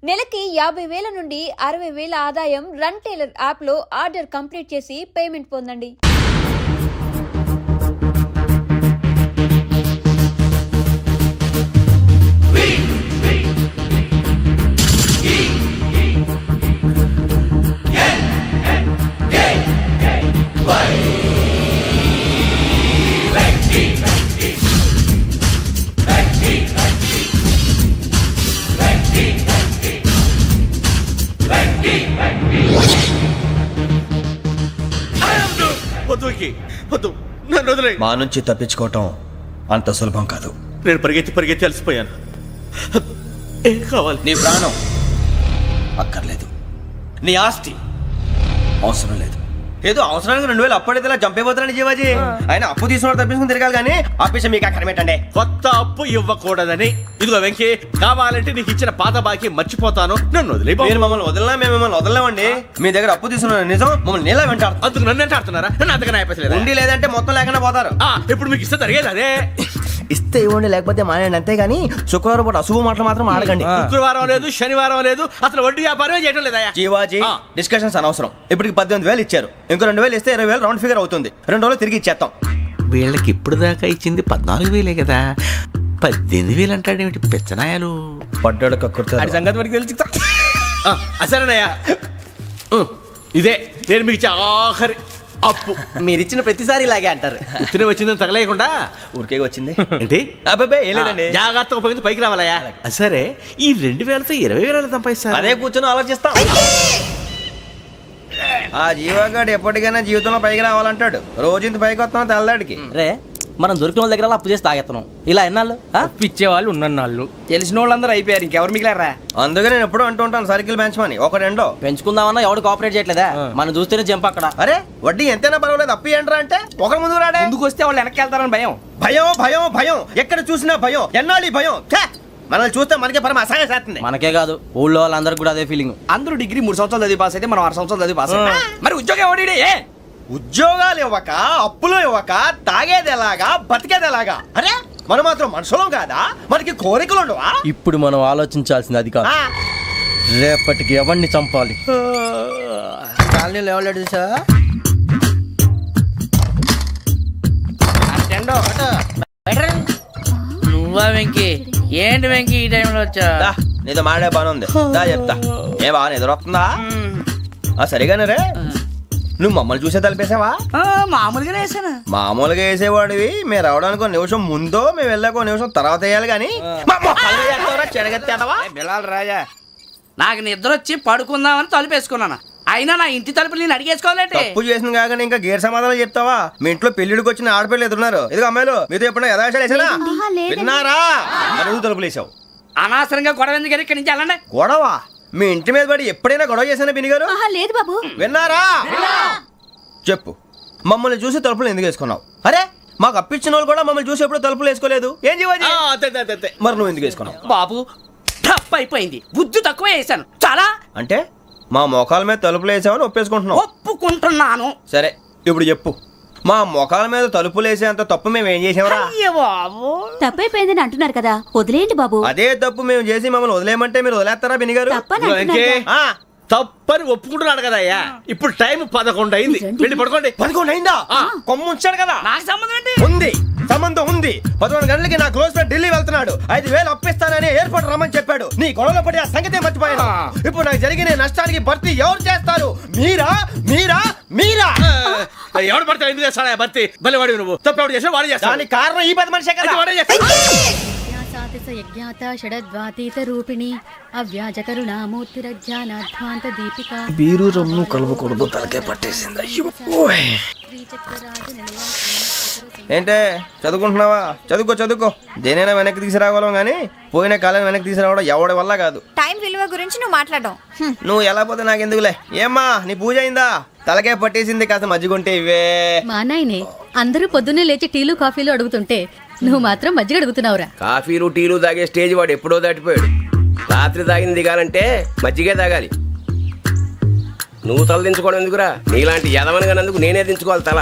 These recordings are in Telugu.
నెలకి 50,000 నుండి 60,000 ఆదాయం రన్ టైలర్ యాప్లో ఆర్డర్ కంప్లీట్ చేసి పేమెంట్ పొందండి. మా నుంచి తప్పించుకోవటం అంత సులభం కాదు. నేను పరిగెత్తి అలసిపోయాను. ఏం కావాలి? నీ ప్రాణం అక్కర్లేదు, నీ ఆస్తి అవసరం లేదు. ఏదో అవసరానికి 2,000 అప్పుడైతే చంపేపోతున్నాడు జీవాజీ. ఆయన అప్పు తీసుకున్న తప్పించుకుని తిరగాలి కానీ ఆపేసి మీకు అక్కడ పెట్టండి. కొత్త అప్పు ఇవ్వకూడదని. ఇదిగో వెంకీ, కావాలంటే నీకు ఇచ్చిన పాత బాకీ మర్చిపోతాను, నన్ను వదిలే. మీరు మమ్మల్ని వదలనా? మేము మిమ్మల్ని వదలలేమండి. మీ దగ్గర అప్పు తీసుకున్న నిజం మమ్మల్ని నీలా వెంటాడు. అందుకు నన్ను ఎంత ఆడుతున్నారా? నన్ను అంతగా అయిపోలేదు. ఉండి లేదంటే మొత్తం లేకుండా పోతారు. ఇప్పుడు మీకు ఇస్తే జరిగేది అదే. ఇస్తే ఇవ్వండి, లేకపోతే మానేయండి, అంతేగాని శుక్రవారం పూట అశుభ మాటలు మాత్రం ఆడకండి. శుక్రవారం లేదు, శనివారం లేదు, అసలు వడ్డీ వ్యాపారమే చేయడం లేదా? జీవాజీ, డిస్కషన్స్ అనవసరం. ఇప్పటికి 18,000 ఇచ్చారు, ఇంకో 2,000 ఇస్తే 20,000 రౌండ్ ఫిగర్ అవుతుంది. 2 రోజులు తిరిగి ఇచ్చేస్తాం. వీళ్ళకి ఇప్పుడు దాకా ఇచ్చింది 14,000 కదా, 18,000 అంటాడేమిటి పిచ్చనాయాలు? పడ్డాడు కక్కుర్తాడు. సంగతి వరకు తెలిసి అసలేనయ్యా, ఇదే నేను మీకు ఇచ్చే ఆఖరి అప్పు. మీరు ఇచ్చిన ప్రతిసారి ఇలాగే అంటారు. తిని వచ్చిందని తగలేయకుండా ఊరికే వచ్చింది ఏంటి? అబ్బాయి ఏం లేదండి. జాగ్రత్తగా ఉపయోగించి పైకి రావాలయ్యా. సరే, ఈ 2,000తో 20,000 సంపాదిస్తారు. అదే కూర్చొని ఆలోచిస్తాం. ఆ జీవగాడు ఎప్పటికైనా జీవితంలో పైకి రావాలంటాడు. రోజు ఇంత పైకి వస్తాం తెల్లడికి. రే, మనం దొరికిన వాళ్ళ దగ్గర అప్పు చేసి తాగెత్తనం. ఇలా ఎన్నాళ్ళు పిచ్చే వాళ్ళు ఉన్నన్నాళ్ళు తెలిసిన వాళ్ళందరూ అయిపోయారు, ఇంకెవరు మిగిలారా? అందుకే నేను ఎప్పుడు అంటూ ఉంటాను సర్కిల్ బెంచ్ మని. ఒక రెండో పెంచుకుందామన్నా ఎవడు కోఆపరేట్ చేయట్లేదా? మనం చూస్తేనే జంప్ అక్కడ. అరే వడ్డీ ఎంతైనా పర్వాలేదు, అప్పు ఏంట్రా అంటే ఒకరి ముందు రాడే. ముందుకు వస్తే వాళ్ళు వెనక్కి వెళ్తారని భయం. భయం భయం భయం, ఎక్కడ చూసినా భయం. ఎన్నాళ్ళు భయం? మనల్ని చూస్తే మనకే పరమ అసహాయం చేస్తుంది. మనకే కాదు, ఊళ్ళో వాళ్ళందరికీ కూడా అదే ఫీలింగ్. అందరూ డిగ్రీ 3 సంవత్సరాలు చదివి పాస్ అయితే మనం 6 సంవత్సరాలు చదివి పాస్ అయ్యాం. మరి ఉద్యోగం ఎవడి? ఉద్యోగాలు ఇవ్వక, అప్పులు ఇవ్వక, తాగేది ఎలాగా, బతికేది ఎలాగా? అరే మనం మాత్రం మనుషులం కాదా? మనకి కోరికలు ఉండవా? ఇప్పుడు మనం ఆలోచించాల్సింది అది కాదు, రేపటికి ఎవరిని చంపాలి. కాలనీలో ఎవరు సార్? నువ్వా వెంకీ? ఏంటి వెంకీ ఈ టైంలో వచ్చా? నీతో మాడే పని ఉంది, దా చెప్తా. ఏ బాగా నిద్రొస్తుందా? సరిగానే రే, నువ్వు మమ్మల్ని చూసే తలిపేసావా? మామూలుగానే వేసాను. మామూలుగా వేసేవాడివి. మేము రావడానికి 1 నిమిషం ముందో, మేము వెళ్ళాక 1 నిమిషం తర్వాత వేయాలి కానీ రాజా, నాకు నిద్ర వచ్చి పడుకుందామని తలుపేసుకున్నాను. అయినా నా ఇంటి తలుపులు నేను అడిగేసుకోవాలంటే తప్పు చేసిన కాక ఇంకా గేర్ సమాధానం చెప్తావా? మీ ఇంట్లో పెళ్లిడికి వచ్చిన ఆడపిల్లలు ఎదురున్నారు. ఇదిగో అమ్మాయిలు, మీతో ఎప్పుడైనా యథాశాలు వేసానా? విన్నారా? అడుగు తలుపులు వేసావు. అనవసరంగా గొడవ ఎందుకు? ఇక్కడి నుంచి వెళ్ళండి. గొడవ? మీ ఇంటి మీద పడి ఎప్పుడైనా గొడవ చేశానా బిని గారు? లేదు బాబు. విన్నారా? చెప్పు, మమ్మల్ని చూసి తలుపులు ఎందుకు వేసుకున్నావు? అరే మాకు అప్పించిన వాళ్ళు కూడా మమ్మల్ని చూసి ఎప్పుడు తలుపులు వేసుకోలేదు. ఏం చేయాలి? మరి నువ్వు ఎందుకు వేసుకున్నావు? బాబు టప్ అయిపోయింది, బుద్ధి తక్కువ వేసాను చాలా. అంటే మా మోకాల మీద తలుపులు వేసామని ఒప్పేసుకుంటున్నావు? ఒప్పుకుంటున్నాను. సరే ఇప్పుడు చెప్పు, మా మొఖాల మీద తలుపులు వేసేంత తప్పు మేము ఏం చేసామరా? తప్పైపోయిందని అంటున్నారు కదా, వదిలేయండి బాబు. అదే తప్పు మేము చేసి మమ్మల్ని వదిలేయమంటే మీరు వదిలేస్తారా బిని గారు? తప్పని ఒప్పుకుంటున్నాడు కదా అయ్యా. ఇప్పుడు టైం 11 అయింది, వెళ్ళి పడుకోండి. 11 అయిందా? కొమ్ము ఉంచాడు కదా. నాకు సంబంధం ఏంటి? ఉంది, సంబంధం ఉంది. 11 గంటలకి నా క్లోజ్ ఫ్రెండ్ ఢిల్లీ వెళ్తున్నాడు. 5,000 అప్పిస్తానని ఎయిర్పోర్ట్ రమ్మని చెప్పాడు. నీ గొడవలో పడి ఆ సంగతే మర్చిపోయాను. ఇప్పుడు నాకు జరిగిన నష్టానికి భర్తీ ఎవరు చేస్తారు? మీరా మీరా మీరా? ఎవడు పడితే ఎందుకు చేస్తాడా భర్తీ? భలే వాడి నువ్వు. తప్పు ఎవడు చేసినా వాడు చేస్తాడు. దానికి కారణం ఈ 10 మనిషే కదా. వాడే చేస్తాడు. బీరు రమ్ము కలవకూడదు, తలకే పట్టేసింది. ఏంటే చదువుకుంటున్నావా? చదువుకో చదువుకో. దేనైనా వెనక్కి తీసుకురావాలం కానీ పోయిన కాలం వెనక్కి తీసుకురావడం ఎవడి వల్ల కాదు. టైం విలువ గురించి నువ్వు మాట్లాడడం. నువ్వు ఎలా పోతే నాకు ఎందుకులే. ఏమ్మా నీ పూజ అయిందా? తలకే పట్టేసింది, కాస్త మజ్జిగుంటే ఇవే. మా నాయనే అందరూ పొద్దున్నే లేచి టీలు కాఫీలు అడుగుతుంటే నువ్వు మాత్రం మజ్జిగ అడుగుతున్నావురా? కాఫీలు టీలు తాగే స్టేజ్ వాడు ఎప్పుడో దాటిపోయాడు. రాత్రి తాగింది దిగాలంటే మజ్జిగే తాగాలి. నువ్వు తల దించుకోవడం ఎందుకురా? నీలాంటి యదవనగానందుకు నేనే దించుకోవాలి తల.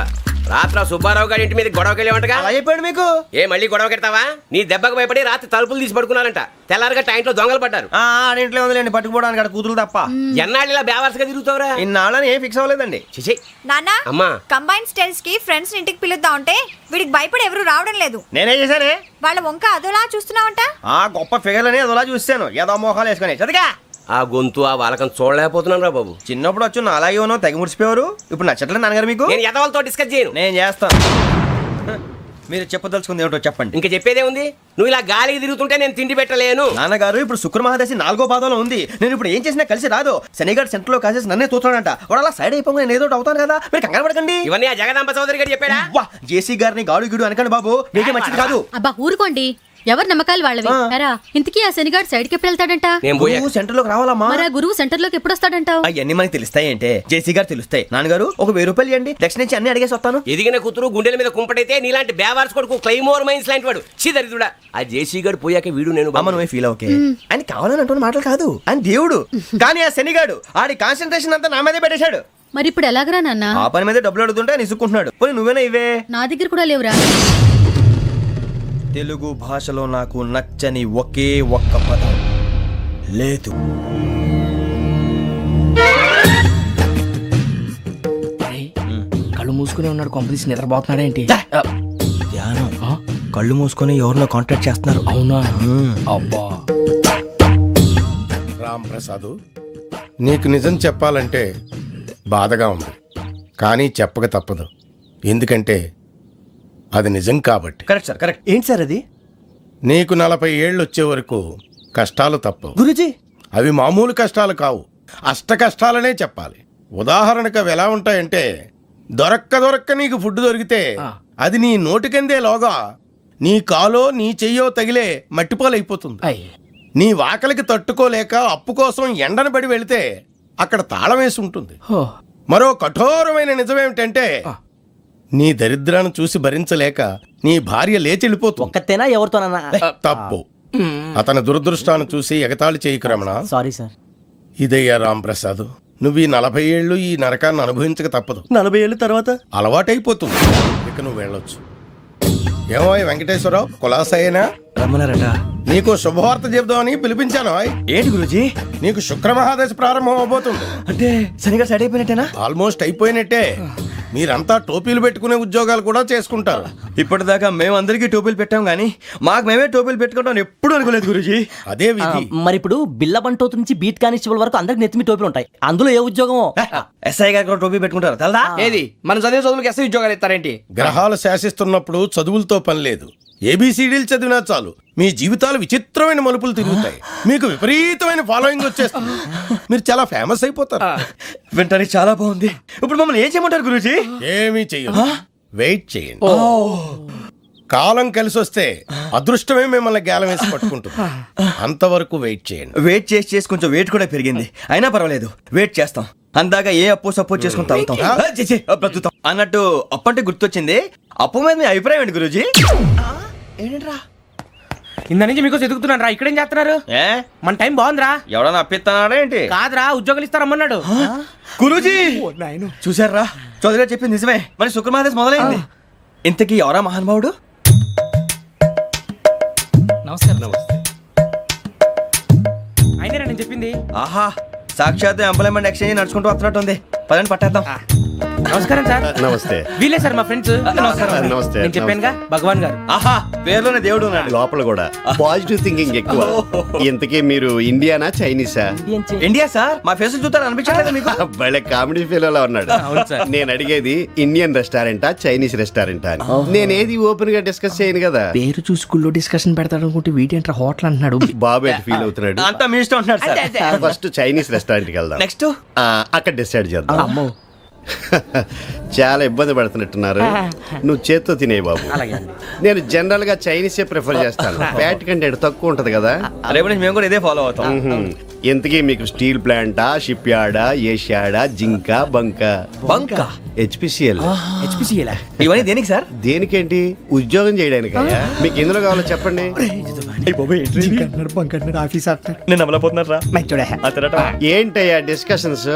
రాత్రి సుబ్బారావు గారి ఇంటి మీద గొడవకి వెళ్ళేవంటగా. అలా చెప్పాడు మీకు? ఏ మళ్ళీ గొడవ కెడతావా? నీ దెబ్బకు భయపడి రాత్రి తలుపులు తీసి పడుకున్నారంట. తెల్లారగా టైంట్లో దొంగలు పడ్డారు. ఆడింట్లో ఉందిలేండి, పట్టుకుపోవడానికి అక్కడ కూతురు తప్ప. ఎన్నాళ్ళు ఇలా బేవర్స్గా తిరుగుతావురా? ఇన్నాళ్ళని ఏం ఫిక్స్ అవ్వలేదండి. చిచి నాన్న అమ్మా. కంబైన్ స్టైల్స్ కి ఫ్రెండ్స్ ఇంటికి పిలుద్దాం అంటే వీడికి భయపడి ఎవరు రావడం లేదు. నేనే చేశానే. వాళ్ళ వంక అదోలా చూస్తున్నావంట. ఆ గొప్ప ఫిగర్లని అదోలా చూస్తాను, ఏదో మోహాలు వేసుకొని. చదిగా ఆ గొంతు ఆ వాలకం చూడలేకపోతున్నాను రా బాబు. చిన్నప్పుడు వచ్చి నా అలాగే ఉన్నావు, తెగ ముడిచిపోయారు. ఇప్పుడు నచ్చట్లేదు నాన్నగారు మీకు? నేను ఎదవలతో డిస్కస్ చేయను. నేను చేస్తాను. మీరు చెప్పదలుచుకుంది ఏమిటో చెప్పండి. ఇంకా చెప్పేదే ఉంది. నువ్వు ఇలా గాలికి తిరుగుతుంటే నేను తిండి పెట్టలేను. నాన్నగారు ఇప్పుడు శుక్ర మహాదశి 4వ పాదంలో ఉంది. నేను ఇప్పుడు ఏం చేసినా కలిసి రాదు. శనిగారు సెంటర్ లో కాసేసి నన్నే చూస్తున్నాడంట. వాడు అలా సైడ్ అయిపోయి నేను ఏదో అవుతాను కదా, మీరు కంగారు పడకండి. ఇవన్నీ ఆ జగదాంబ చౌదరి గారు చెప్పాడా? వా, జేసీ గారిని గాడు గిడు అనకండి బాబు, మీకే మంచిది కాదు. అబ్బా ఊరుకోండి, ఎవరి నమ్మకాలు వాళ్ళవి. ఎరా ఇంతకీ ఆ శనిగాడు సైడ్కి ఎప్పుడు వెళ్తాడంట? నేను పోయా. నువ్వు సెంటర్ లోకి రావాలమ్మా. మరి ఆ గురువు సెంటర్ లోకి ఎప్పుడు వస్తాడంటావు? అవన్నీ మనకి తెలుస్తాయి అంటే జేసీ గారు తెలుస్తాయి. నాన్నగారు ఒక 1000 రూపాయలు ఇవ్వండి, దక్షిణ నుంచి అన్ని అడిగేసి వస్తాను. ఎదిగిన కూతురు గుండెల మీద కుంపటైతే నీలాంటి బేవార్స్ కొడుకు క్లైమోర్ మైన్స్ లాంటి వాడు చీదరిదుడా. ఆ జేసీ గారు పోయాక వీడు నేను అమ్మ నువ్వే ఫీల్ ఓకే. ఆయన కావాలని అంటున్న మాటలు కాదు, ఆయన దేవుడు. కానీ ఆ శనిగాడు ఆడి కాన్సన్ట్రేషన్ అంతా నా మీదే పెట్టేశాడు. మరి ఇప్పుడు ఎలాగరా నాన్న? ఆ పని మీద డబ్బులు అడుగుతుంటే ఆయన ఇసుక్కుంటున్నాడు. పోనీ నువ్వేనా ఇవే? నా దగ్గర కూడా లేవురా. తెలుగు భాషలో నాకు నచ్చని ఒకే ఒక్క పదం లేదు. కళ్ళు మూసుకునే ఉన్నాడు, కొంపదీసి నిద్రపోతున్నాడేంటి? ధ్యానం. కళ్ళు మూసుకొని ఎవరినో కాంటాక్ట్ చేస్తున్నారు. అవునా? అబ్బా రామ్ ప్రసాద్, నీకు నిజం చెప్పాలంటే బాధగా ఉంది, కానీ చెప్పక తప్పదు. ఎందుకంటే అది నిజం కాబట్టి. Correct sir, correct. ఏంటి సార్ అది? నీకు 40 ఏళ్ళు వచ్చే వరకు కష్టాలు తప్పవు. గురూజీ, అవి మామూలు కష్టాలు కావు, అష్ట కష్టాలనే చెప్పాలి. ఉదాహరణకు అవి ఎలా ఉంటాయంటే, దొరక్క నీకు ఫుడ్ దొరికితే అది నీ నోటికందే లోగా నీ కాలో నీ చెయ్యో తగిలే మట్టిపాలైపోతుంది. నీ వాకలికి తట్టుకోలేక అప్పు కోసం ఎండను పడి వెళితే అక్కడ తాళం వేసి ఉంటుంది. మరో కఠోరమైన నిజమేమిటంటే, నీ దరిద్రాన్ని చూసి భరించలేక నీ భార్య లేచి వెళ్ళిపోతుంది. ఒక్కతేనా ఎవరితోనన్నా? తప్పు. అతని దురదృష్టాన్ని చూసి ఎగతాళి చేయకు రమణ. Sorry sir. ఇదయ్యా రాంప్రసాద్, నువ్వు ఈ 40 ఏళ్ళు ఈ నరకాన్ని అనుభవించక తప్పదు. 40 ఏళ్ళ తర్వాత అలవాటైపోతుంది. ఇక నువ్వు వెళ్ళొచ్చు. ఏమో వెంకటేశ్వరరావు, కులాసైనా రమ్మన్నారట. నీకు శుభవార్త చెబుదామని పిలిపించాను. ఏంటి గురూజీ? నీకు శుక్ర మహాదశ ప్రారంభం అవబోతుంది. అంటే సరిగా సైడ్ అయిపోయినట్టేనా? ఆల్మోస్ట్ అయిపోయినట్టే. మీరంతా టోపీలు పెట్టుకునే ఉద్యోగాలు కూడా చేసుకుంటారు. ఇప్పటిదాకా మేమందరికీ టోపీలు పెట్టాం కానీ మాకు మేమే టోపీలు పెట్టుకుంటాం ఎప్పుడు అనుకోలేదు గురూజీ. అదే విధి. మరి ఇప్పుడు బిల్ల బంటోతు నుంచి బీట్ కానిస్టేబుల్ వరకు అందరికి నెత్తిమి టోపీలు ఉంటాయి. అందులో ఏ ఉద్యోగం? ఎస్ఐ గారు కూడా టోపీ పెట్టుకుంటారు తెలదా? ఏది మన చదువులకు ఎస్ఐ ఉద్యోగాలు ఇస్తారేంటి? గ్రహాలు శాసిస్తున్నప్పుడు చదువులతో పని లేదు. ఏబిసిడీలు చదివినా చాలు మీ జీవితాలు విచిత్రమైన మలుపులు తిరుగుతాయి. మీకు విపరీతమైన ఫాలోయింగ్ వచ్చేస్తుంది. మీరు చాలా ఫేమస్ అయిపోతారు. వింటానికి చాలా బాగుంది. ఇప్పుడు మమ్మల్ని ఏం చేయమంటారు గురూజీ? ఏమీ చెయ్యదు, వెయిట్ చేయండి. కాలం కలిసి వస్తే అదృష్టమే మిమ్మల్ని గేలం వేసి పట్టుకుంటుంది. అంతవరకు వెయిట్ చేయండి. వెయిట్ చేసి కొంచెం వెయిట్ కూడా పెరిగింది. అయినా పర్వాలేదు, వెయిట్ చేస్తాం. అందాక ఏ అప్పు సపోర్ట్ చేసుకుని తాగుతాం, బ్రతుకుతాం అన్నట్టు. అప్పు అంటే గుర్తొచ్చింది, అప్పు మీద మీ అభిప్రాయం ఏంటి గురూజీ? ఏంటరా ఇంత నుంచి మీకు ఎదుగుతున్నాను రా. ఇక్కడేం చేస్తున్నారు? ఏ మన టైం బాగుందిరా. ఎవడన్నా అప్పిస్తున్నాడా ఏంటి? కాదురా, ఉద్యోగాలు ఇస్తారమ్మన్నాడు. గురూజీ చూసారా, చౌదరి గారు చెప్పింది నిజమే. మరి శుక్రమహాదశ మొదలైంది. ఇంతకీ ఎవరా మహానుభావుడు? నమస్కారం. అయినా నేను చెప్పింది. ఆహా, సాక్షాత్ ఎంప్లాయ్మెంట్ ఎక్స్చేంజ్ నడుచుకుంటూ వస్తున్నట్టు ఉంది. పదండి పట్టేద్దాం. నమస్కారం సార్. నమస్తే. వీలే సార్ మా ఫ్రెండ్స్. నమస్తే. నేను చెప్పానుగా, భగవాన్ గారు. ఆహా, పేర్లోనే దేవుడు ఉన్నాడు. లోపల కూడా పాజిటివ్ థింకింగ్ ఎక్కువ. ఇంతకీ మీరు ఇండియానా చైనీసా? India sir. మా ఫేస్ చూస్తారు అనిపించలేదు మీకు? భలే కామెడీ ఫీల్ ఉన్నాడు. నేను అడిగేది ఇండియన్ రెస్టారెంటా చైనీస్ రెస్టారెంటా అని. నేనేది ఓపెన్ గా డిస్కస్ చేయను కదా. పేరు చూసి స్కూల్లో డిస్కషన్ పెడతాడు అనుకుంటే వీటేంట్రా హోటల్ అంటున్నాడు. బాబు ఎట్ ఫీల్ అవుతున్నాడు. అంతా మీ ఇష్టం ఉంటున్నారు సార్. ఫస్ట్ చైనీస్ రెస్టారెంట్ కి వెళ్దాం. నెక్స్ట్ అక్కడ డిసైడ్ చేద్దాం. చాలా ఇబ్బంది పడుతున్నట్టున్నారు. నువ్వు చేత్తో తినే బాబు. నేను జనరల్ గా చైనీసే ప్రిఫర్ చేస్తాను. ఫ్యాట్ కంటెంట్ తక్కువ ఉంటది కదా. రేపు నుంచి మేము కూడా ఇదే ఫాలో అవుతాం. ఇంతకీ మీకు స్టీల్ ప్లాంటా, షిప్ యార్డా, ఏషియాడా, జింక, బంక? బంక హెచ్పిసిఎల్. ఇవన్నీ దేనికి సార్? దేనికేంటి? ఉద్యోగం చేయడానికి. మీకు ఎందులో కావాలో చెప్పండి. నేను అమలపోతున్నారా? ఏంటయ్యా డిస్కషన్స్?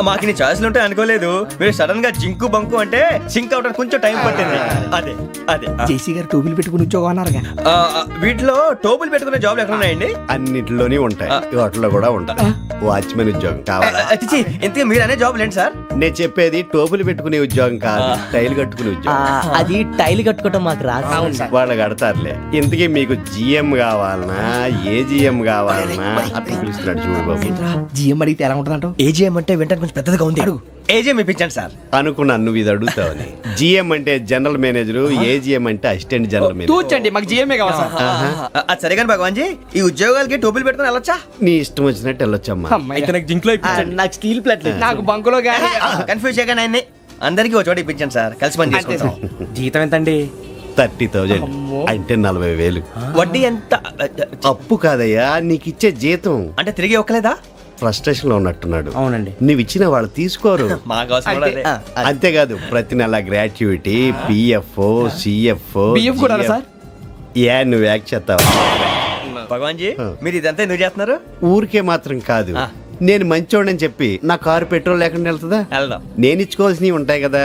మాకు నీ ఛాయిస్లు ఉంటాయి అనుకోలేదు. మీరు సడన్ గా జింకు బంకు అంటే సింక్ అవడానికి కొంచెం టైం పట్టింది. అదే అదే జేసీ గారు టోబీలు పెట్టుకుని ఉద్యోగం అన్నారుగా. వీటిలో టోపులు పెట్టుకునే జాబ్లు ఎక్కడ ఉన్నాయండి? అన్నిటిలోనే ఉంటాయి, వాటిలో కూడా ఉంటాయి. వాచ్మెన్ ఉద్యోగం కావాలా? అతిచి ఇంతకీ మీరు అనే జాబ్ ఏంటి సార్? నేను చెప్పేది టోపులు పెట్టుకునే ఉద్యోగం కాదు, టైల్ కట్టుకునే ఉద్యోగం. అది టైల్ కట్టుకోవటం మాకు రాదు. వాళ్ళు కడతారులే. ఇంతకీ మీకు జిఎం కావాలనా, ఏ జిఎం కావాలనా అట్లా పిలుస్తున్నాడు చూడు బాబు. జిఎం అడిగితే ఎలా ఉంటుందంట? ఏజీఎం అంటే వింటానికి కొంచెం పెద్దదిగా ఉంది. ఏజీఎం ఇప్పించండి సార్. అనుకున్నాను నువ్వు ఇది అడుగుతావని. జిఎం అంటే జనరల్ మేనేజర్, ఏజిఎం అంటే అసిస్టెంట్ జనరల్ మేనేజర్. తూచండి, మాకు జిఎంఏ కావాలి సార్. అది సరే కానీ భగవాన్ జీ, ఈ ఉద్యోగాలకి టోపులు పెట్టుకుని వెళ్ళొచ్చా? నీ ఇష్టం వచ్చినట్టు వెళ్ళొచ్చమ్మా. నాకు స్టీల్ ప్లేట్ నాకు బంకులో గానీ కన్ఫ్యూజ్ చేయగానే ఆయన్ని అందరికీ ఒక చోట ఇప్పించండి సార్, కలిసి పని చేసుకుంటాం. జీతం ఎంతండి? 30,000 అంటే 40,000. వడ్డీ ఎంత? అప్పు కాదయ్యా, నీకు ఇచ్చే జీతం. అంటే తిరిగి ఒక్కలేదా? ఫ్రస్ట్రేషన్ లో ఉన్నట్టున్నాడు. అవునండి. నువ్వు ఇచ్చిన వాళ్ళు తీసుకోరు. మాకు అవసరం కూడా అదే. అంతేకాదు ప్రతి నెల గ్రాట్యుటీ, పిఎఫ్, సిఎఫ్. బియ్యం కూడా సార్? ఏ నువ్వు యాక్ట్ చేస్తావా? భగవాన్ జీ, మీరు ఇదంతా ఎందుకు చేస్తున్నారు? ఊరికే మాత్రం కాదు, నేను మంచోడని చెప్పి నా కారు పెట్రోల్ లేకుండా వెళ్తుందా? వెళ్దాం. నేను ఇచ్చుకోవాల్సినవి ఉంటాయి కదా.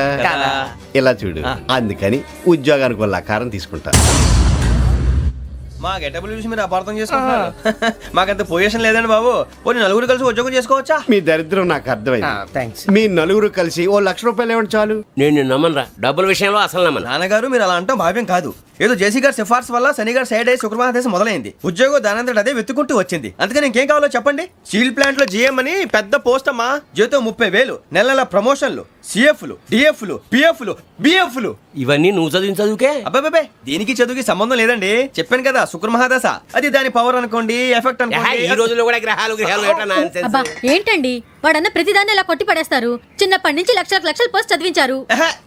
ఇలా చూడు, అందుకని ఉద్యోగానికి వాళ్ళ ఆకారం తీసుకుంటా. మా గెటబుల్ చూసి మీరు అపార్థం చేసుకుంటున్నారు. మాకంత పొజిషన్ లేదండి బాబు. పోనీ నలుగురు కలిసి ఉద్యోగం చేసుకోవచ్చా? మీ దరిద్రం నాకు అర్థమైంది. థ్యాంక్స్. మీ నలుగురు కలిసి ఓ ₹1,00,000 ఇవ్వండి చాలు. నేను నమ్మనరా, డబ్బుల విషయంలో అసలు నమ్మను. నాన్నగారు మీరు అలా అంటాం భావ్యం కాదు. ఏదో జేసీ గారి సిఫార్సు వల్ల శని గారు సైడ్ అయ్యి శుక్రవారం మొదలైంది. ఉద్యోగం దానంతటి అదే వెతుకుంటూ వచ్చింది. అందుకని ఇంకేం కావాలో చెప్పండి. స్టీల్ ప్లాంట్ లో జిఎం అని పెద్ద పోస్ట్ అమ్మా. జీతం 30,000, నెల నెల ప్రమోషన్లు, సిఎఫ్లు, డిఎఫ్లు, పిఎఫ్లు, బిఎఫ్లు. ఇవన్నీ నువ్వు చదివిన చదువుకే. అబ్బాబే, దీనికి చదువుకి సంబంధం లేదండి. చెప్పాను కదా, శుక్ర మహాదశ. అది దాని పవర్ అనుకోండి, ఎఫెక్ట్ అనుకోండి. ఈ రోజుల్లో కూడా గ్రహాలు ఏటా nonsense. అబ్బా ఏంటండి వాడన్న ప్రతిదాన్ని ఇలా కొట్టి పడేస్తారు. చిన్నప్పటి నుంచి లక్షల పోస్ట్ చదివించారు.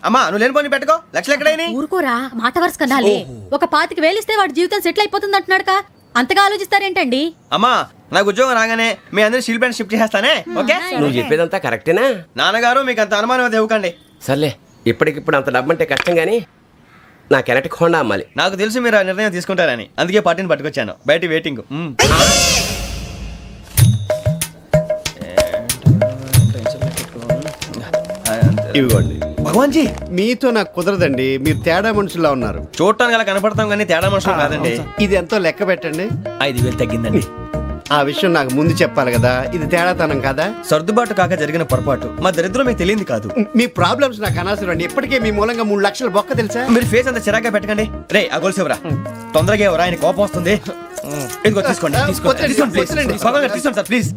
అమ్మా నువ్వు లేని పోనీ పెట్టుకో. లక్షలు ఎక్కడైనా ఊరుకోరా, మాట వరుస కదాలే. ఒక 25,000 ఇస్తే వాడి జీవితం సెటిల్ అయిపోతుంది అంటున్నాడుగా. అంతగా ఆలోచిస్తారేంటండి? అమ్మా నాకు ఉద్యోగం రాగానే మీ అందరూ స్టీల్ ప్లాంట్ షిఫ్ట్ చేస్తానే. ఓకే? నువ్వు చెప్పేదంతా కరెక్టేనా? నాన్నగారు మీకు అంత అనుమానం అయితే ఇవ్వకండి. సర్లే, ఇప్పటికిప్పుడు అంత డబ్బు అంటే కష్టం కానీ నా కెనటిక్ హోండా అమ్మాలి. నాకు తెలుసు మీరు ఆ నిర్ణయం తీసుకుంటారని, అందుకే పార్టీని పట్టుకొచ్చాను. బయట వెయిటింగ్. ఇవ్వండి. భగవాన్ జీ, మీతో నాకు కుదరదండి, మీరు తేడా మనుషుల్లా ఉన్నారు. చూడటానికి అలా కనపడతాం కానీ తేడా మనుషులు కాదండి. ఇది ఎంతో లెక్క పెట్టండి. 5,000 తగ్గిందండి. ఆ విషయం నాకు ముందు చెప్పాలి కదా. ఇది తేడాతనం కదా. సర్దుబాటు కాక జరిగిన పొరపాటు. మా దరిద్రం మీకు తెలియంది కాదు. మీ ప్రాబ్లమ్స్ నాకు అనవసరం అండి. ఇప్పటికే మీ మూలంగా 3 లక్షల బొక్క తెలుసా? మీరు ఫేస్ అంత చిరాగ్గా పెట్టకండి. రే ఆ గొలుసేవరా, తొందరగా ఎవరా, ఆయన కోపం వస్తుంది. ఇదిగో తీసుకోండి. భగవాన్ గారు తీసుకోండి సార్ ప్లీజ్.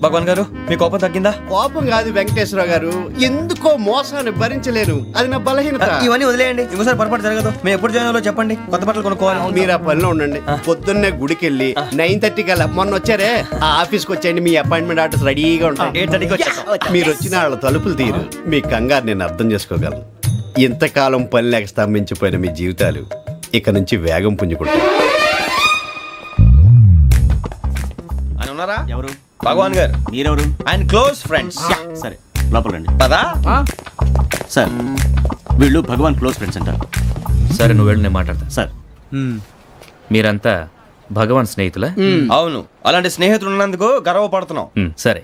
భగవాన్ గారు మీ కోపం తగ్గిందా? కోపం కాదు వెంకటేశ్వరరావు గారు, ఎందుకో మోసాన్ని భరించలేను. అది నా బలహీనత. ఇవన్నీ వదిలేయండి, ఇంకోసారి పొరపాటు జరగదు. మేము ఎప్పుడు జాయిన్ అవ్వాలో చెప్పండి, కొత్త బట్టలు కొనుక్కోవాలి. మీరు ఆ పనిలో ఉండండి. పొద్దున్నే గుడికి వెళ్ళి 9:30 కల్లా, మొన్న వచ్చారే ఆ ఆఫీస్కి వచ్చేయండి. మీ అపాయింట్మెంట్ ఆర్డర్స్ రెడీగా ఉంటాయి. 8:30కి వచ్చేస్తాం. మీరు వచ్చిన వాళ్ళ తలుపులు తీరు. మీ కంగారు నేను అర్థం చేసుకోగలను. ఇంతకాలం పని లేక స్తంభించిపోయిన మీ జీవితాలు ఇక నుంచి వేగం పుంజుకుంటాయి. అని ఉన్నారా? ఎవరు? భగవాన్ గారు. మీరెవరు? ఆయన క్లోజ్ ఫ్రెండ్స్. సరే లోపల రండి. పదా సార్, వీళ్ళు భగవాన్ క్లోజ్ ఫ్రెండ్స్ అంటారు. సరే నువ్వు వెళ్ళి నేను మాట్లాడతా. సార్, మీరంతా భగవాన్ స్నేహితులా? అవును, అలాంటి స్నేహితులు ఉన్నందుకు గర్వపడుతున్నాం. సరే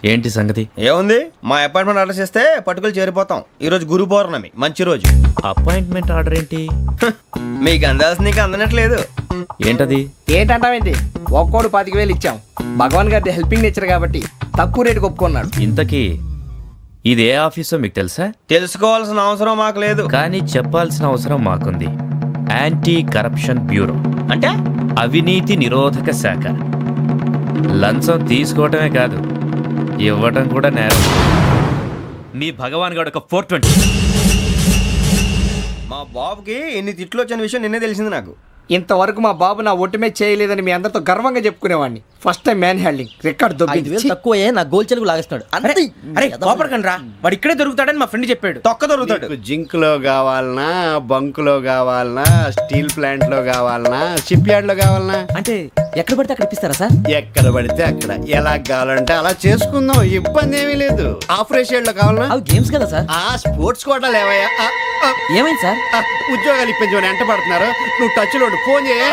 ఏంటి సంగతి? ఏముంది, మా అపాయింట్మెంట్ ఆర్డర్ చేస్తే పట్టుకులు చేరిపోతాం. ఈ రోజు గురు పౌర్ణమి, మంచి రోజు. అపాయింట్మెంట్ ఆర్డర్ ఏంటి? మీకు అందాల్సి నీకు అందనట్లేదు. ఏంటది? ఏంటంటావేంటి? ఒక్కోడు 25,000 ఇచ్చాం. భగవాన్ గారి హెల్పింగ్ నేచర్ కాబట్టి తక్కువ రేటుకి ఒప్పుకున్నాడు. ఇంతకీ ఇది ఏ ఆఫీసో మీకు తెలుసా? తెలుసుకోవాల్సిన అవసరం మాకు లేదు, కానీ చెప్పాల్సిన అవసరం మాకుంది. యాంటీ కరప్షన్ బ్యూరో అంటే అవినీతి నిరోధక శాఖ. లంచం తీసుకోవటమే కాదు, ఇవ్వటం కూడా నేరం. మీ భగవాన్ గారు ఒక 420. మా బాబుకి ఎన్ని తిట్లు వచ్చిన విషయం నిన్నే తెలిసింది నాకు. ఇంతవరకు మా బాబు నా ఒట్టుమే చేయలేదని మీ అందరితో గర్వంగా చెప్పుకునేవాడిని. First time man handing record దొబ్బింది. 5,000 తక్కువే, నా గోల్ చెలుగు లాగేస్తున్నాడు. అరే కోపడకండి రా, వాడు ఇక్కడే దొరుకుతాడని మా ఫ్రెండ్ చెప్పాడు. తొక్క దొరుకుతాడు. జింక్ లో కావాలనా, బంక్ లో కావాలనా, స్టీల్ ప్లాంట్ లో కావాలనా, షిప్ యార్డ్ లో కావాలనా? అంటే ఎక్కడ పడితే అక్కడ ఇప్పిస్తారా సార్? ఎక్కడ పడితే అక్కడ ఎలా కావాలంటే అలా చేసుకుందాం, ఇబ్బంది ఏమీ లేదు. ఆఫరేష్ లో కావాలన్నా అవి గేమ్స్ కదా సార్. ఆ స్పోర్ట్స్ కోటాలు ఏవయ్యా? ఏమైంది సార్? ఉద్యోగాలు ఇప్పించమని ఎంట పడుతున్నారు. నువ్వు టచ్ లో ఫోన్ చేయ.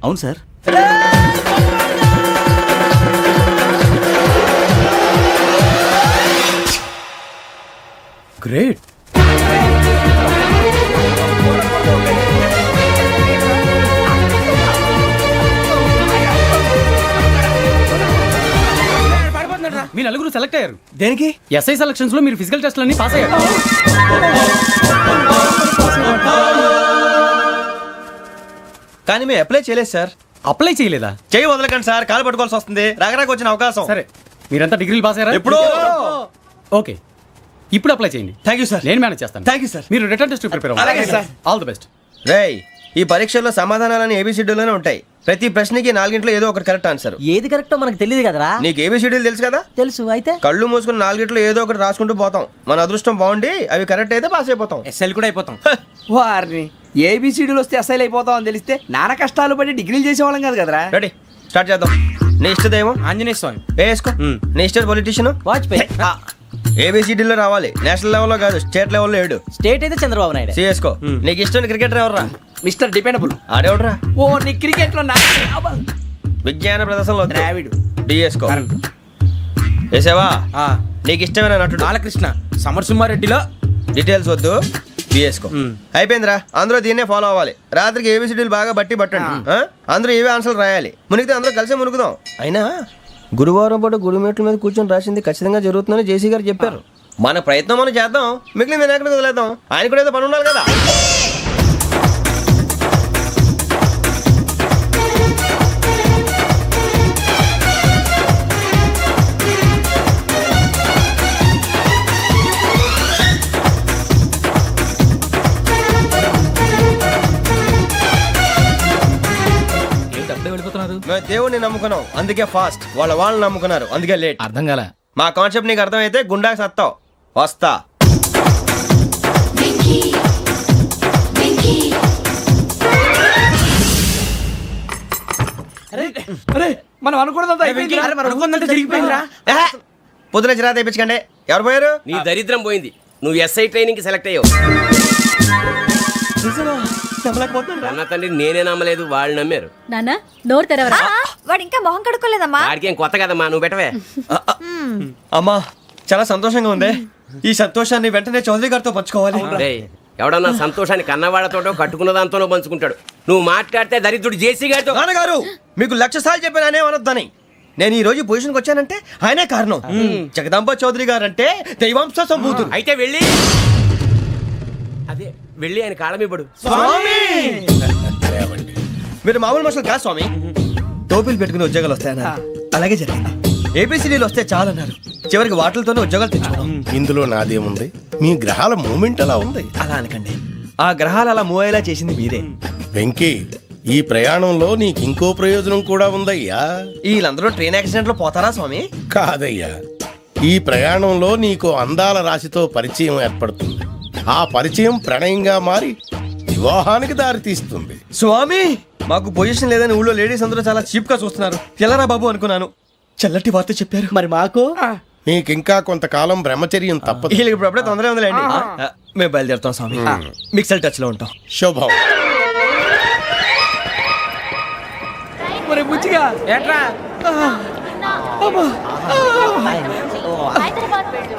అవును సార్. గ్రేట్. మీ నలుగురు సెలెక్ట్ అయ్యారు. దేనికి? ఎస్ఐ సెలక్షన్స్ లో మీరు ఫిజికల్ టెస్ట్ అన్ని పాస్ అయ్యారు. కానీ మేము అప్లై చేయలేదు సార్. అప్లై చేయలేదా? చేయి వదలకండి సార్, కాలు పట్టుకోవాల్సి వస్తుంది. రాగరాకు వచ్చిన అవకాశం. సరే, మీరంతా డిగ్రీలు పాస్ అయ్యారా? ఎప్పుడో. ఓకే, ఇప్పుడు అప్లై చేయండి. Thank you sir. నేను మేనేజ్ చేస్తాను. Thank you sir. మీరు రిటర్న్ టెస్ట్ ప్రిపేర్ అలాగే అవ్వండి. సార్. All the best. రేయ్, ఈ పరీక్షల్లో సమాధానాలని ఏబిసిడ్యూల్లోనే ఉంటాయి. ప్రతి ప్రశ్నకి 4 ఏదో ఒకటి కరెక్ట్ ఆన్సర్. ఏది కరెక్టో మనకు తెలియదు కదరా. నీకు ఏబిసిడ్యూల్ తెలుసు కదా? తెలుసు. అయితే కళ్ళు మూసుకుని 4 ఏదో ఒకటి రాసుకుంటూ పోతాం. మన అదృష్టం బాగుండి అవి కరెక్ట్ అయితే పాస్ అయిపోతాం. ఎస్ఎల్ కూడా అయిపోతాం. వారిని ఏబిసిడీలు వస్తే అసైల్ అయిపోతాం అని తెలిస్తే నాన్న కష్టాలు పడి డిగ్రీలు చేసేవాళ్ళం కాదు కదరా. రెడీ, స్టార్ట్ చేద్దాం. నీ ఇష్టదేమో ఆంజనేయ స్వామి. వేసుకో. నీ ఇష్ట పొలిటీషియన్ వాజ్పేయి. ఏబిసిడీలో రావాలి. నేషనల్ లెవెల్లో కాదు, స్టేట్ లెవెల్లో 7. స్టేట్ అయితే చంద్రబాబు నాయుడు. సిఎస్కో. నీకు ఇష్టం క్రికెటర్ ఎవర్రా? Mister dependable. ఆడేవడరా? ఓ నీ క్రికెట్ లో విజ్ఞాన ప్రదర్శనలో ద్రావిడు. డిఎస్కో. వేసావా? నీకు ఇష్టమైన నటుడు? బాలకృష్ణ. సమర్సుమారెడ్డిలో డీటెయిల్స్ వద్దు, బిఎస్కో. అయిపోయిందిరా. అందరూ దీన్నే ఫాలో అవ్వాలి. రాత్రికి ఏబిసిడీలు బాగా బట్టి పట్టండి. అందరూ ఏవే ఆన్సర్లు రాయాలి. మునిగితే అందరూ కలిసే మునుగుదాం. అయినా గురువారం పాటు గురుమేట్ల మీద కూర్చొని రాసింది ఖచ్చితంగా జరుగుతుందని జేసీ గారు చెప్పారు. మన ప్రయత్నం మనం చేద్దాం, మిగిలింది నేను ఎక్కడికి వదిలేద్దాం. ఆయన కూడా ఏదో పని ఉండాలి కదా. మేము దేవుడిని నమ్ముకున్నాం, అందుకే ఫాస్ట్. వాళ్ళని నమ్ముకున్నారు, అందుకే లేట్. అర్థం కాల. మా కాన్సెప్ట్ నీకు అర్థమైతే గుండా సత్తావు. వస్తా. మనం అనుకున్నదంతా జరిగిపోయిందిరా. పొద్దున చిరా తెప్పించకండి. ఎవరు పోయారు? నీ దరిద్రం పోయింది. నువ్వు ఎస్ఐ ట్రైనింగ్ కి సెలెక్ట్ అయ్యావు. అన్న తండ్రి నేనే నమ్మలేదు, వాళ్ళు నమ్మారు. నాన్న నోరు తెరవరా. వాడు ఇంకా మొహం కడుక్కోలేదమ్మా. వాడికి ఏం కొత్త కదమ్మా, నువ్వు పెట్టవే. అమ్మా, చాలా సంతోషంగా ఉంది. ఈ సంతోషాన్ని వెంటనే చౌదరి గారితో పంచుకోవాలి. రేయ్, ఎవడన్నా సంతోషాన్ని కన్నవాళ్లతోటో కట్టుకున్న దాంతోనో పంచుకుంటాడు. నువ్వు మాట్లాడితే దరిద్రుడు జేసీ గారితో. నాన్నగారు, మీకు 1,00,000 సార్లు చెప్పాను అనే అనొద్దని. నేను ఈ రోజు పొజిషన్కి వచ్చానంటే ఆయనే కారణం. జగదాంబ చౌదరి గారు అంటే దైవాంశ సంభూతుడు. అయితే వెళ్ళి అదే వెళ్ళి ఆయన కాళ్ళమివ్వడు. మీరు మామూలు మనుషులు కాదు స్వామి. టోపీలు పెట్టుకుని ఉద్యోగాలు వస్తాయన్నారు, అలాగే జరిగింది. ఏబిసిడీలు వస్తే చాలన్నారు, చివరికి వాటిలతోనే ఉద్యోగాలు తెచ్చుకున్నాం. ఇందులో నాదేముంది? మీ గ్రహాల మూమెంట్ అలా ఉంది. అలా అనకండి, ఆ గ్రహాలు అలా మూవ్ అయ్యేలా చేసింది మీరే. వెంకీ, ఈ ప్రయాణంలో నీకు ఇంకో ప్రయోజనం కూడా ఉందయ్యా. వీళ్ళందరూ ట్రైన్ యాక్సిడెంట్ లో పోతారా స్వామి? కాదయ్యా, ఈ ప్రయాణంలో నీకు అందాల రాశితో పరిచయం ఏర్పడుతుంది. ఆ పరిచయం ప్రణయంగా మారి వివాహానికి దారితీస్తుంది. స్వామి మాకు పొజిషన్ లేదని ఊళ్ళో లేడీస్ అందరూ చాలా చీప్ గా చూస్తున్నారు. ఎలారా బాబు అనుకున్నాను. చల్లటి వార్త చెప్పారు. మరి మాకు నీకింకా కొంతకాలం బ్రహ్మచర్యం తప్పదు. వీళ్ళకి ఇప్పుడు అప్పుడే తొందరగా ఉందిలేండి. మేము బయలుదేరుతాం స్వామి. మిక్సెల్ టచ్ లో ఉంటాం. శుభం. మరి బుచ్చిగా ఏట్రా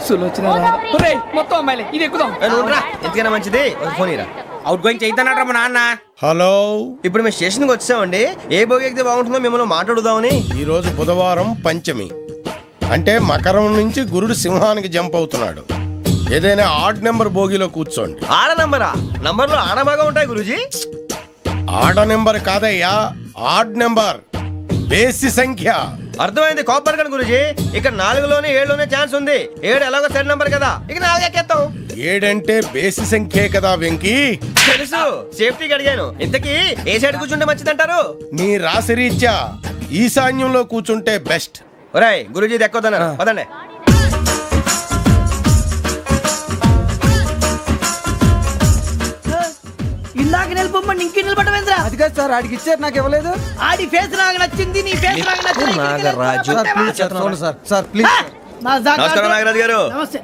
సులోచన మొత్తం అమ్మాయిలే ఇది ఎక్కుదాం. ఎందుకైనా మంచిది ఫోన్ ఇరా. అవుట్ గోయింగ్ చేద్దానట్రా మా నాన్న. హలో, ఇప్పుడు మేము స్టేషన్కి వచ్చామండి. ఏ బోగి ఎక్కితే బాగుంటుందో మిమ్మల్ని మాట్లాడుదామని. ఈరోజు బుధవారం పంచమి, అంటే మకరం నుంచి గురుడు సింహానికి జంప్ అవుతున్నాడు. ఏదైనా ఆడ్ నెంబర్ బోగిలో కూర్చోండి. ఆడ నంబరా? నంబర్లో ఆడ బాగా ఉంటాయి గురూజీ. ఆడ నెంబర్ కాదయ్యా, ఆడ్ నెంబర్, బేసి సంఖ్య. అర్థమైంది. కాపర్ కన్ గురూజీ. ఇక్కడ 4లోనే 7లోనే ఛాన్స్ ఉంది. 7 ఎలాగో సెడ్ నంబర్ కదా, ఇక 4 ఎక్కేస్తాం. 7 అంటే బేసి సంఖ్యే కదా వెంకీ. తెలుసు, సేఫ్టీకి అడిగాను. ఇంతకీ ఏ సైడ్ కూర్చుంటే మంచిదంటారు? నీ రాశి రీత్యా ఈశాన్యంలో కూర్చుంటే బెస్ట్. ఒరేయ్ గురూజీ దెక్కొద్దన్నారు. పదండి. ఇందాక నిలబొమ్మని ఇంకే నిలబడమేంద్రా? అది కాదు సార్, ఆడికి ఇచ్చారు నాకు ఇవ్వలేదు. ఆడి ఫేస్ నాకు నచ్చింది, నీ ఫేస్ నాకు నచ్చింది. నాగరాజు. Sir please. నమస్కారం నాగరాజు గారు. నమస్తే.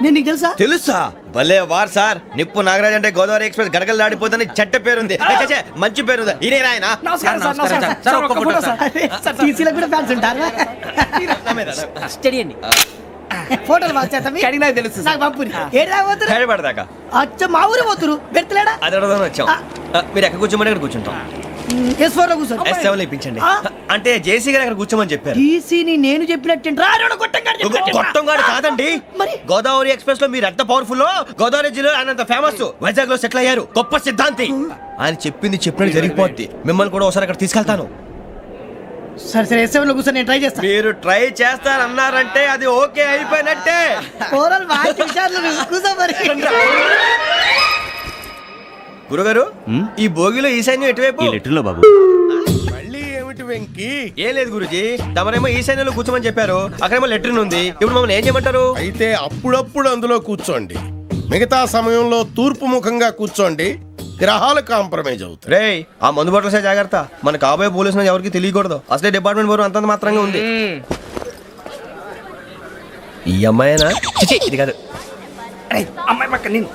నేను నీకు తెలుసా? తెలుసా? భలే వార్ సార్. నిప్పు నాగరాజ్ అంటే గోదావరి ఎక్స్ప్రెస్ గడగలు దాడిపోతుంది చెట్ట పేరుంది. ఛే, మంచి పేరుంది. ఇదే ఆయన. నమస్కారం సార్. నమస్కారం సార్. ఒక్క ఫోటో సార్. సార్ టీసీలో కూడా ఫ్యాన్స్ ఉంటారా? స్టడీ అండి. ఫోటోలు బాగా చేస్తాం. కడిగినా తెలుసు నాకు పంపుని. ఏడా పోతురు? హైదరాబాద్ అచ్చ మా ఊరు పోతురు. పెడతలేడా? అది అడగదామని వచ్చాం. మీరు ఎక్కడ కూర్చోమని అక్కడ కూర్చుంటాం. S4 లో కూర్చో. S7 ఇప్పించండి. అంటే జేసీ గారు అక్కడ కూర్చోమని చెప్పారు. టీసీని నేను చెప్పినట్టు గొట్టం గారు కాదండి. మరి? గోదావరి ఎక్స్ప్రెస్ లో మీరు ఎంత పవర్ఫుల్, గోదావరి జిల్లా ఆయన ఫేమస్. వైజాగ్ లో సెటిల్ అయ్యారు. గొప్ప సిద్ధాంతి. ఆయన చెప్పింది చెప్పినట్టు జరిగిపోద్ది. మిమ్మల్ని కూడా ఒకసారి అక్కడ తీసుకెళ్తాను. సరే సరే S7 లో కూర్చొని నేను ట్రై చేస్తాను. మీరు ట్రై చేస్తారన్నారంటే అది ఓకే అయిపోయినట్టే. ఓవరాల్ బాగా చూశారు. కూర్చో మరి. గురుగారు, ఈ భోగిలో ఈశాన్యం ఎటువైపు? లెటర్లో బాబు. మళ్ళీ ఏమిటి వెంకీ? ఏం లేదు గురుజీ, తమరేమో ఈశాన్యంలో కూర్చోమని చెప్పారు. అక్కడేమో లెటర్ ఉంది. ఇప్పుడు మమ్మల్ని ఏం చేయమంటారు? అయితే అప్పుడప్పుడు అందులో కూర్చోండి. మిగతా సమయంలో తూర్పు ముఖంగా కూర్చోండి. గ్రహాలు కాంప్రమైజ్ అవుతాయి. రేయ్, ఆ మందు బాటలసే జాగ్రత్త. మన కాబోయే పోలీసులు ఎవరికి తెలియకూడదు. అసలే డిపార్ట్మెంట్ బోరు అంతంత మాత్రంగా ఉంది. ఈ అమ్మాయినా? చిచి, ఇది కాదు. అమ్మాయి పక్క నేను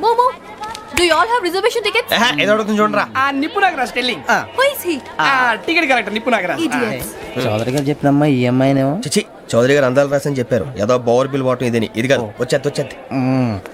మోమో do you all have reservation tickets? ఏదో అడుగుతుంది చూడరా. ఆ నిప్పు Nagaraj telling. Who is he? Ticket correct నిప్పు నాగరాజ్. ఇడియట్స్. చౌదరి గారు చెప్పినమ్మా ఈ అమ్మాయినేమో. చిచి, చౌదరి గారు అందాలు రాసని చెప్పారు. ఏదో బోర్ బిల్ బాటం ఇదని. ఇది కాదు. వచ్చేది.